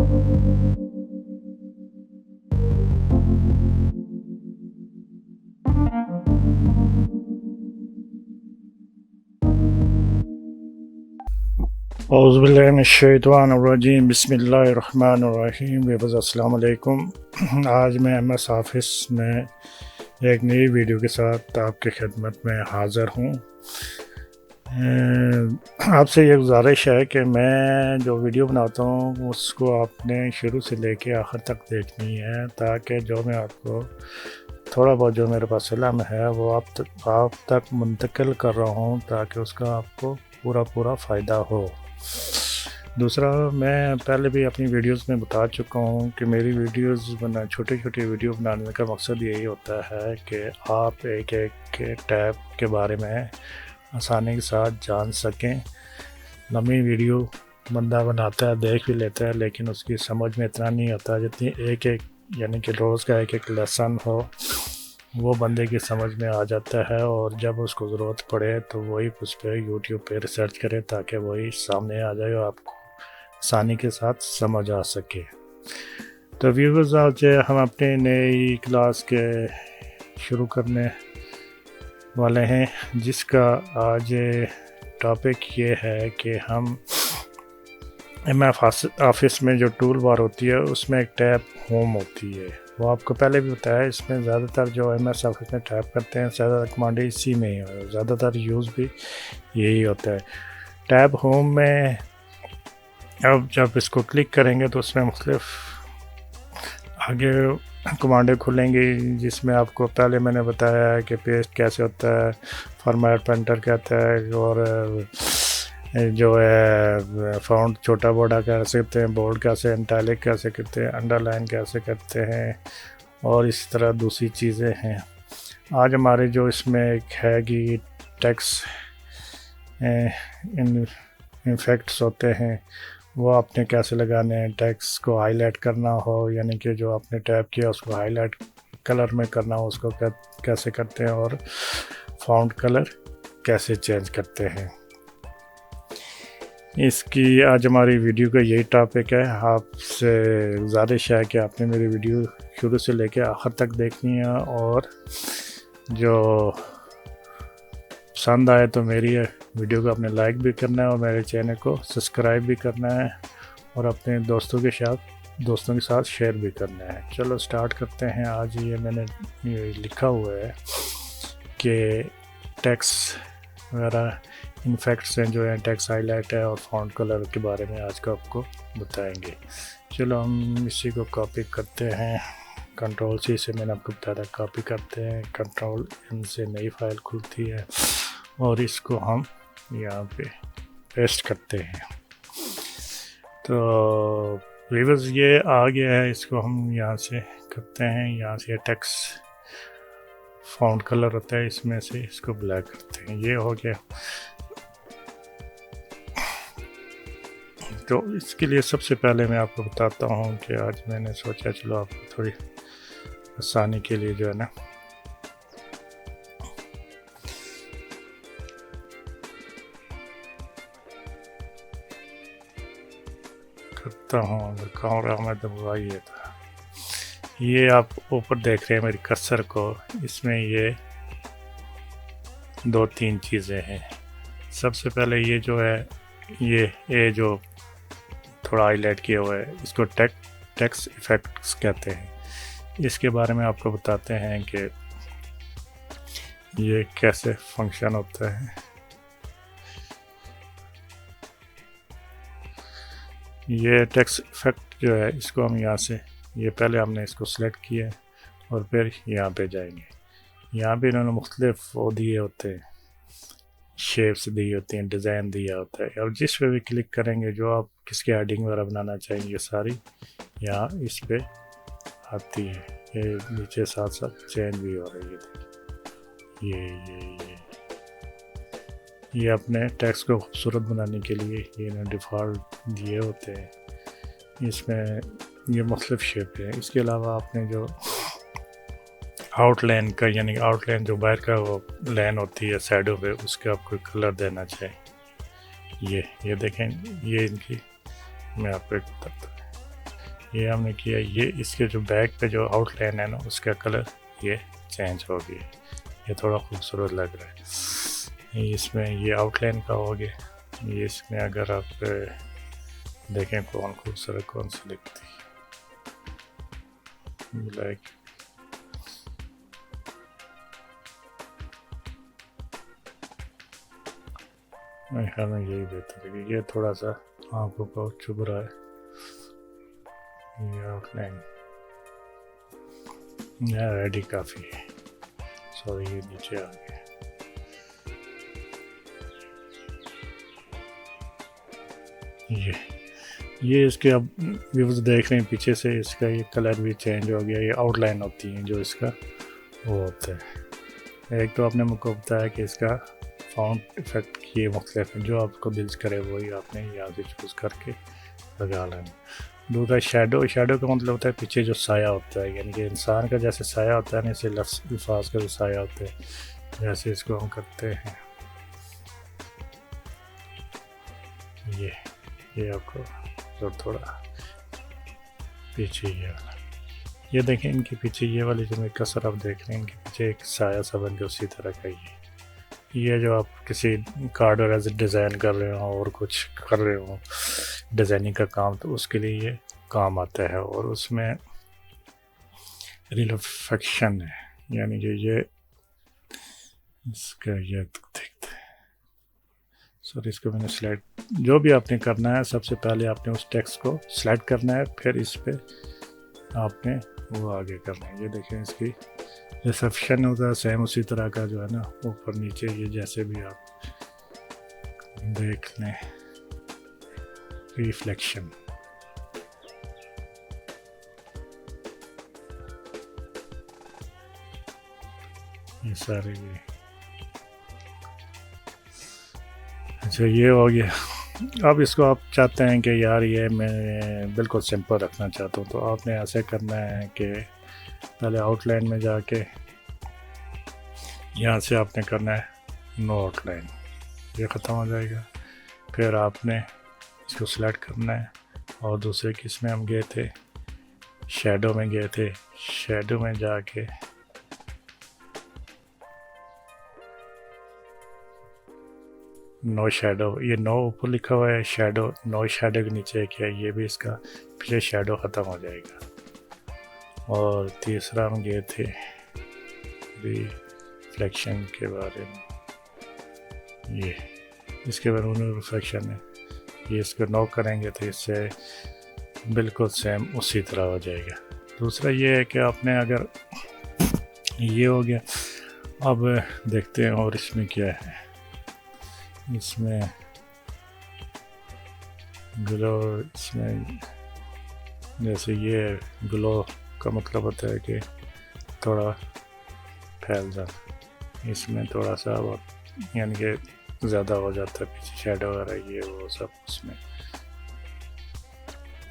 औज़ुबिल्लाहिमिनश्शैतानिर्रजीम बिस्मिल्लाहिर्रहमानिर्रहीम अस्सलाम वालेकुम। आज मैं MS ऑफिस में एक नई वीडियो के साथ आपकी खिदमत में हाज़िर हूँ। आपसे ये गुजारिश है कि मैं जो वीडियो बनाता हूँ उसको आपने शुरू से लेके आखिर तक देखनी है, ताकि जो मैं आपको थोड़ा बहुत जो मेरे पास इल्म है वो आप तक मुंतकिल कर रहा हूँ, ताकि उसका आपको पूरा फ़ायदा हो। दूसरा, मैं पहले भी अपनी वीडियोस में बता चुका हूँ कि मेरी वीडियोस छोटी वीडियो बनाने का मकसद यही होता है कि आप एक टैब के बारे में आसानी के साथ जान सकें। लंबी वीडियो बंदा बनाता है, देख भी लेता है, लेकिन उसकी समझ में इतना नहीं आता जितनी एक यानी कि रोज़ का एक लेसन हो, वो बंदे की समझ में आ जाता है। और जब उसको ज़रूरत पड़े तो वही उस पर यूट्यूब पे रिसर्च करे, ताकि वही सामने आ जाए और आपको आसानी के साथ समझ आ सके। तो व्यूअर्स, आज हम अपने नई क्लास के शुरू करने वाले हैं, जिसका आज टॉपिक ये है कि हम MS ऑफिस में जो टूल बार होती है उसमें एक टैब होम होती है। वो आपको पहले भी बताया, इसमें ज़्यादातर जो MS ऑफिस में टैप करते हैं ज़्यादातर कमांड इसी में ही है, ज़्यादातर यूज़ भी यही होता है। टैब होम में अब जब इसको क्लिक करेंगे तो उसमें मुख्तलिफ आगे कमांडें खुलेंगी, जिसमें आपको पहले मैंने बताया है कि पेस्ट कैसे होता है, फॉर्मेट पेंटर कहता है, और जो है फ़ॉन्ट छोटा बड़ा कैसे करते हैं, बोल्ड कैसे, इटैलिक कैसे करते हैं, अंडरलाइन कैसे करते हैं, और इस तरह दूसरी चीज़ें हैं। आज हमारे जो इसमें एक है कि टेक्स्ट इफेक्ट्स होते हैं, वो आपने कैसे लगाने हैं। टेक्स्ट को हाईलाइट करना हो, यानी कि जो आपने टैप किया उसको हाईलाइट कलर में करना हो, उसको कैसे करते हैं, और फ़ॉन्ट कलर कैसे चेंज करते हैं। इसकी आज हमारी वीडियो का यही टॉपिक है। आपसे गुजारिश है कि आपने मेरी वीडियो शुरू से लेकर आखिर तक देखनी है, और जो पसंद आए तो मेरी वीडियो को आपने लाइक भी करना है, और मेरे चैनल को सब्सक्राइब भी करना है, और अपने दोस्तों के साथ शेयर भी करना है। चलो स्टार्ट करते हैं। आज ये मैंने लिखा हुआ है कि टेक्स्ट वगैरह इफेक्ट्स हैं जो है, टेक्स्ट हाईलाइट है, और फ़ॉन्ट कलर के बारे में आज का आपको बताएंगे। चलो हम इसी को कॉपी करते हैं। Ctrl+C से मैंने आपको बताया था कॉपी करते हैं, Ctrl+N से नई फाइल खुलती है, और इसको हम यहाँ पे पेस्ट करते हैं। तो व्यूअर्स, ये आ गया है, इसको हम यहाँ से करते हैं। यहाँ से टेक्स्ट फ़ॉन्ट कलर होता है, इसमें से इसको ब्लैक करते हैं। ये हो गया। तो इसके लिए सबसे पहले मैं आपको बताता हूँ कि आज मैंने सोचा चलो आपको थोड़ी आसानी के लिए जो है ना, करता हूँ। अगर कैमरा में दबाइए था, ये आप ऊपर देख रहे हैं मेरी कर्सर को, इसमें ये 2-3 चीज़ें हैं। सबसे पहले ये जो है, ये जो थोड़ा हाईलाइट किया हुआ है, इसको टेक्स्ट इफेक्ट्स कहते हैं। इसके बारे में आपको बताते हैं कि ये कैसे फंक्शन होता है। ये टेक्स्ट इफेक्ट जो है, इसको हम यहाँ से, ये पहले हमने इसको सिलेक्ट किया और फिर यहाँ पे जाएंगे। यहाँ पे इन्होंने मुख्तलिफ वो दिए होते हैं, शेप्स दी होती हैं, डिज़ाइन दिया होता है, और जिस पे भी क्लिक करेंगे जो आप किसकी हेडिंग वगैरह बनाना चाहेंगे सारी यहाँ इस पे आती है। ये नीचे साथ साथ चेंज भी हो रही है। ये अपने टेक्स्ट को खूबसूरत बनाने के लिए ये डिफ़ॉल्ट दिए होते हैं। इसमें ये मुख्तलिफ शेप है। इसके अलावा आपने जो आउटलाइन का, यानी आउटलाइन जो बाहर का वो लाइन होती है साइडों पे, उसका आपको कलर देना चाहिए। ये देखें, ये इनकी मैं आपको एक बताता हूँ। ये हमने किया। ये इसके जो बैक पे जो आउटलाइन है ना उसका कलर ये चेंज हो गया, ये थोड़ा खूबसूरत लग रहा है। ये इसमें ये आउटलाइन का हो गया। ये इसमें अगर आप देखें कौन खूबसूरत कौन सी दिखती है, ब्लैक। मेरे ख्याल में यही बेहतर है। ये थोड़ा सा आंखों को चुभ रहा है, ये आउटलाइन रेडी काफ़ी है। सॉरी ये नीचे आ गया। ये इसके अब व्यूज़ देख रहे हैं पीछे से, इसका ये कलर भी चेंज हो गया। ये आउटलाइन होती है जो इसका वो होता है। एक तो आपने मुझको बताया कि इसका फाउंड इफेक्ट किए मुख्तलिफ हैं, जो आपको दिल करे वही आपने यहाँ से चूज़ करके लगा लेना। दूसरा शैडो, शैडो का मतलब होता है पीछे जो साया होता है, यानी कि इंसान का जैसे साया होता है ना, इसे अल्फाज का जो साया होता है, जैसे इसको हम करते हैं। ये आपको जो थोड़ा पीछे ये देखें, इनके पीछे ये वाली जो मैं कसर आप देख रहे हैं, इनके पीछे एक साया सा बन के उसी तरह का ये जो आप किसी कार्ड वगैरह से डिज़ाइन कर रहे हो और कुछ कर रहे हो डिज़ाइनिंग का काम, तो उसके लिए ये काम आता है। और उसमें रिफ्लेक्शन है, यानी कि ये इसका ये देखते हैं। सॉरी इसको मैंने सिलेक्ट, जो भी आपने करना है सबसे पहले आपने उस टेक्स्ट को सिलेक्ट करना है, फिर इस पे आपने वो आगे करना है। ये देखें इसकी रिसेप्शन होता है सेम उसी तरह का जो है ना, ऊपर नीचे ये जैसे भी आप देख लें। रिफ्लेक्शन ये सारे ये अच्छा ये हो गया। अब इसको आप चाहते हैं कि यार ये मैं बिल्कुल सिंपल रखना चाहता हूँ, तो आपने ऐसे करना है कि पहले आउटलाइन में जाके यहाँ से आपने करना है नो आउटलाइन, ये ख़त्म हो जाएगा। फिर आपने इसको सिलेक्ट करना है और दूसरे किस में हम गए थे, शैडो में गए थे। शैडो में जाके नो शैडो, ये नो ऊपर लिखा हुआ है, शैडो नो शैडो के नीचे क्या है, ये भी इसका पीछे शैडो ख़त्म हो जाएगा। और तीसरा हम गए थे रिफ्लेक्शन के बारे में, ये इसके बारे में रिफ्लेक्शन है, ये इसको नो करेंगे तो इससे बिल्कुल सेम उसी तरह हो जाएगा। दूसरा ये है कि आपने अगर ये हो गया, अब देखते हैं और इसमें क्या है। इसमें ग्लो, इसमें जैसे ये ग्लो का मतलब होता है कि थोड़ा फैल जाना, इसमें थोड़ा सा यानी कि ज़्यादा हो जाता है पीछे शैडो वगैरह ये वो सब, उसमें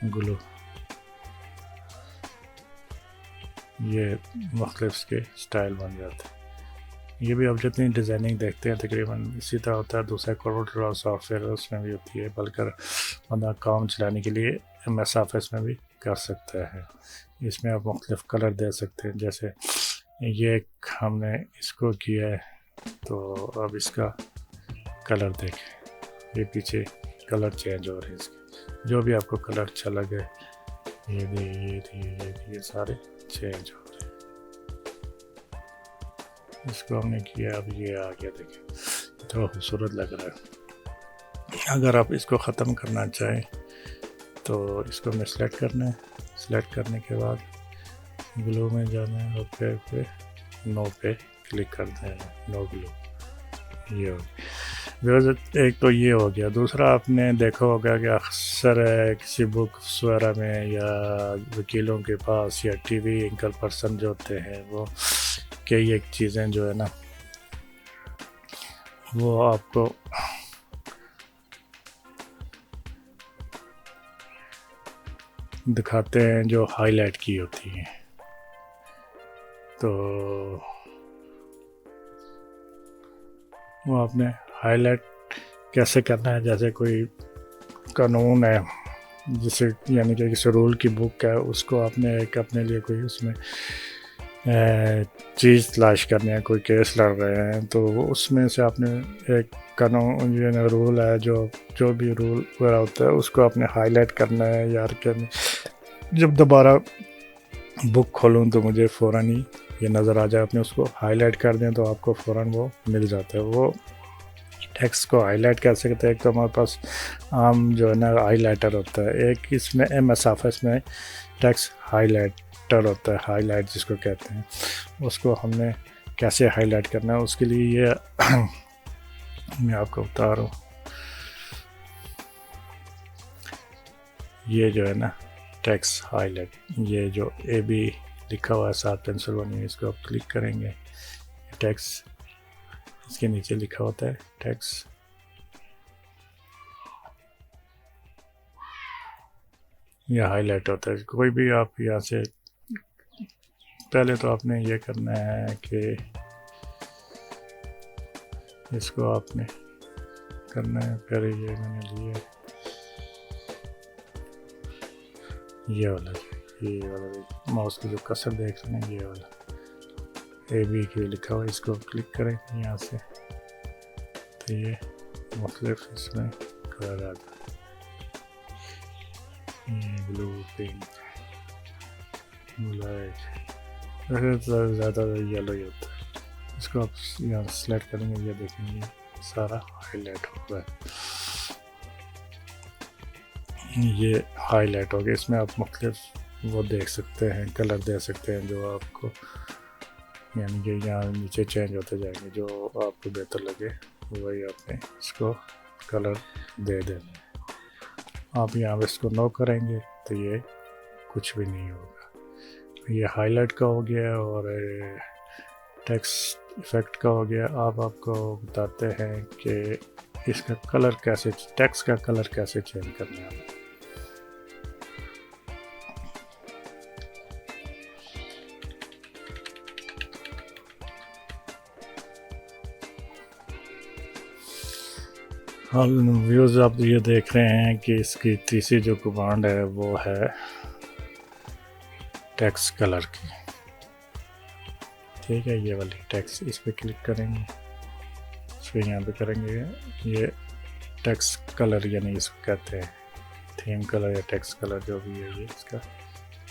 ग्लो ये मुख्तलिफ के स्टाइल बन जाते हैं। ये भी आप जितनी डिज़ाइनिंग देखते हैं तकरीबन इसी तरह होता है। दूसरा कोरोट्रा सॉफ्टवेयर उसमें भी होती है, बल्कि बंदा काम चलाने के लिए MS ऑफिस में भी कर सकता है। इसमें आप मुख्तलिफ कलर दे सकते हैं, जैसे ये हमने इसको किया है तो अब इसका कलर देखें, ये पीछे कलर चेंज हो रहे हैं इसके, जो भी आपको कलर अच्छा लगे ये सारे चेंज हो रहे हैं। इसको हमने किया, अब ये आ गया, देखें थोड़ा खूबसूरत लग रहा है। अगर आप इसको ख़त्म करना चाहें तो इसको हमें सेलेक्ट करना है, सेलेक्ट करने के बाद ग्लो में जाना है और फिर पे नो पे क्लिक कर देना, नो ग्लो। ये हो गया, एक तो ये हो गया। दूसरा आपने देखा होगा कि अक्सर किसी बुक्स वगैरह में या वकीलों के पास या TV एंकर पर्सन जो होते हैं वो कई एक चीज़ें जो है ना वो आपको दिखाते हैं जो हाईलाइट की होती हैं। तो वो आपने हाईलाइट कैसे करना है, जैसे कोई कानून है जिसे यानी कि किसी रूल की बुक है, उसको आपने एक अपने लिए कोई उसमें चीज़ तलाश करनी है, कोई केस लड़ रहे हैं, तो उसमें से आपने एक कानून ये रूल है, जो भी रूल वगैरह होता है उसको आपने हाईलाइट करना है यार कि जब दोबारा बुक खोलूँ तो मुझे फ़ौरन ही ये नज़र आ जाए। आपने उसको हाईलाइट कर दें तो आपको फ़ौरन वो मिल जाता है। वो टेक्स्ट को हाईलाइट कैसे करते हैं, एक तो हमारे पास आम जो है ना हाईलाइटर होता है, एक इसमें MS ऑफिस में टेक्स्ट हाईलाइटर होता है, हाईलाइट जिसको कहते हैं। उसको हमने कैसे हाईलाइट करना है उसके लिए ये मैं आपको बता रहा हूँ। ये जो है ना टेक्स्ट हाईलाइट, ये जो AB लिखा हुआ है साथ पेंसिल बनी है, इसको आप क्लिक करेंगे, टेक्स्ट इसके नीचे लिखा होता है टेक्स्ट, ये हाईलाइट होता है। कोई भी आप यहाँ से पहले तो आपने ये करना है कि इसको आपने करना है, फिर ये मैंने लिया ये वाला माउस की जो कसर देख रहे हैं, ये वाला AB के लिखा हुआ, इसको क्लिक करें यहाँ से, तो ये मुख्तलिफ इसमें कलर आ जाता है, ब्लू, पिंक, ब्लैक, ज़्यादा येलो ही होता है। इसको आप यहाँ सेलेक्ट करेंगे, ये देखेंगे सारा हाईलाइट होगा, ये हाईलाइट हो गया। इसमें आप मुख्तलिफ वो देख सकते हैं, कलर दे सकते हैं जो आपको यानी कि यहाँ नीचे चेंज होते जाएंगे, जो आपको बेहतर लगे वही आपने इसको कलर दे देना। आप यहाँ पे इसको नो करेंगे तो ये कुछ भी नहीं होगा। ये हाईलाइट का हो गया और टेक्स्ट इफेक्ट का हो गया। आपको बताते हैं कि इसका कलर कैसे, टेक्स्ट का कलर कैसे चेंज करना है। हाँ व्यूज़, आप ये देख रहे हैं कि इसकी तीसरी जो कमांड है वो है टेक्स्ट कलर की, ठीक है। ये वाली टेक्स्ट, इस पर क्लिक करेंगे, इस पर यहाँ पे करेंगे, ये टेक्स्ट कलर यानी इसको कहते हैं थीम कलर या टेक्स्ट कलर जो भी है, ये इसका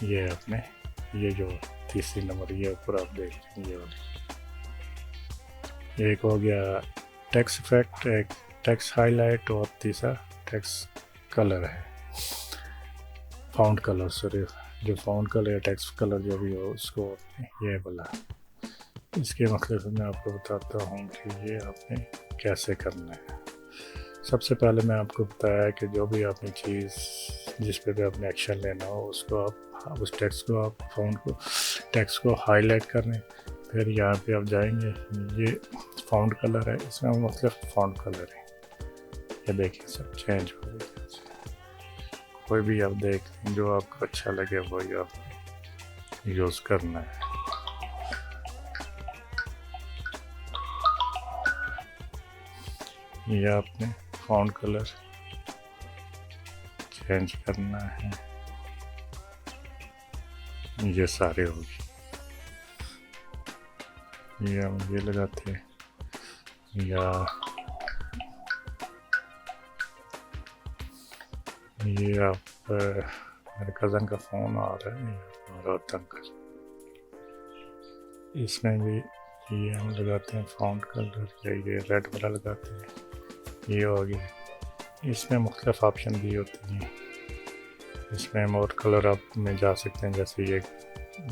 ये अपने ये जो तीसरी नंबर ये ऊपर आप देख रहे हैं, ये वाली एक हो गया टेक्स्ट इफेक्ट, एक टेक्स्ट हाईलाइट और तीसरा टेक्स्ट कलर है, फाउंड कलर, सॉरी जो फाउंड कलर या टेक्स्ट कलर जो भी हो उसको ये बोला। इसके मतलब मैं आपको बताता हूँ कि ये आपने कैसे करना है। सबसे पहले मैं आपको बताया कि जो भी आपने चीज़ जिस पे भी आपने एक्शन लेना हो उसको आप उस टेक्स्ट को आप फाउंड को टेक्स्ट को हाईलाइट करने, फिर यहाँ पे आप जाएंगे, ये फाउंड कलर है, इसमें मतलब फाउंड कलर है, ये देखिए सब चेंज हो गया। कोई भी आप देख जो आपको अच्छा लगे वही आप यूज़ करना है। ये आपने फाउंड कलर चेंज करना है, ये सारे होगी, ये हम ये लगाते हैं, या ये आप मेरे कज़न का फ़ोन आ रहा है और तंग कर, इसमें भी ये हम लगाते हैं फाउंड कलर, या ये रेड वाला लगाते हैं, ये हो गया। इसमें मुख्तलिफ ऑप्शन भी होती हैं, इसमें मोर कलर आप में जा सकते हैं, जैसे ये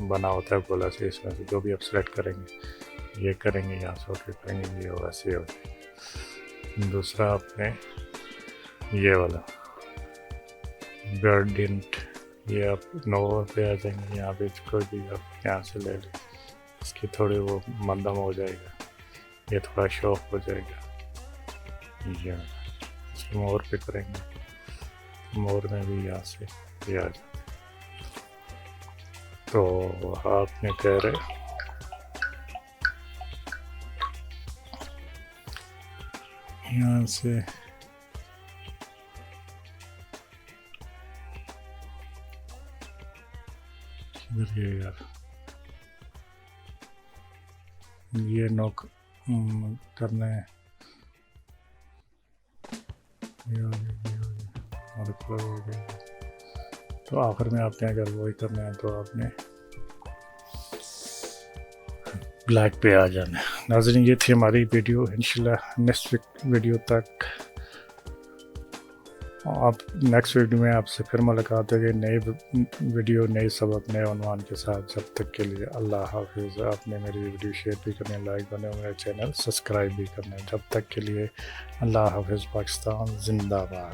बना होता है गोला से, इसमें से जो भी आप सेलेक्ट करेंगे ये करेंगे, यहाँ से ओके करेंगे, ये वैसे हो जाएगा। दूसरा आपने ये वाला गर्डेंट, ये आप नोवर पे आ जाएंगे, यहाँ पे कोई भी आप यहाँ से ले लें, इसकी थोड़ी वो मंदम हो जाएगा, ये थोड़ा शॉक हो जाएगा, ये इसको मोर पे करेंगे, मोर में भी यहाँ से ये आ जाता है। तो आपने कह रहे यहाँ से इधर ये यार ये नॉक करना है, ये हो गया, ये हो गया और क्लोज हो गया। तो आखिर में आपने अगर वही करना है तो आपने ब्लैक पे आ जाना है। नाज़रीन ये थी हमारी वीडियो, इंशाल्लाह नेक्स्ट वीडियो तक आप नेक्स्ट वीडियो में आपसे फिर मुलाकात होगी नई वीडियो नए सबक नए उन्वान के साथ। जब तक के लिए अल्लाह हाफिज़। आपने मेरी वीडियो शेयर भी करना है, लाइक करना है, मेरा चैनल सब्सक्राइब भी करना है। जब तक के लिए अल्लाह हाफिज़। पाकिस्तान जिंदाबाद।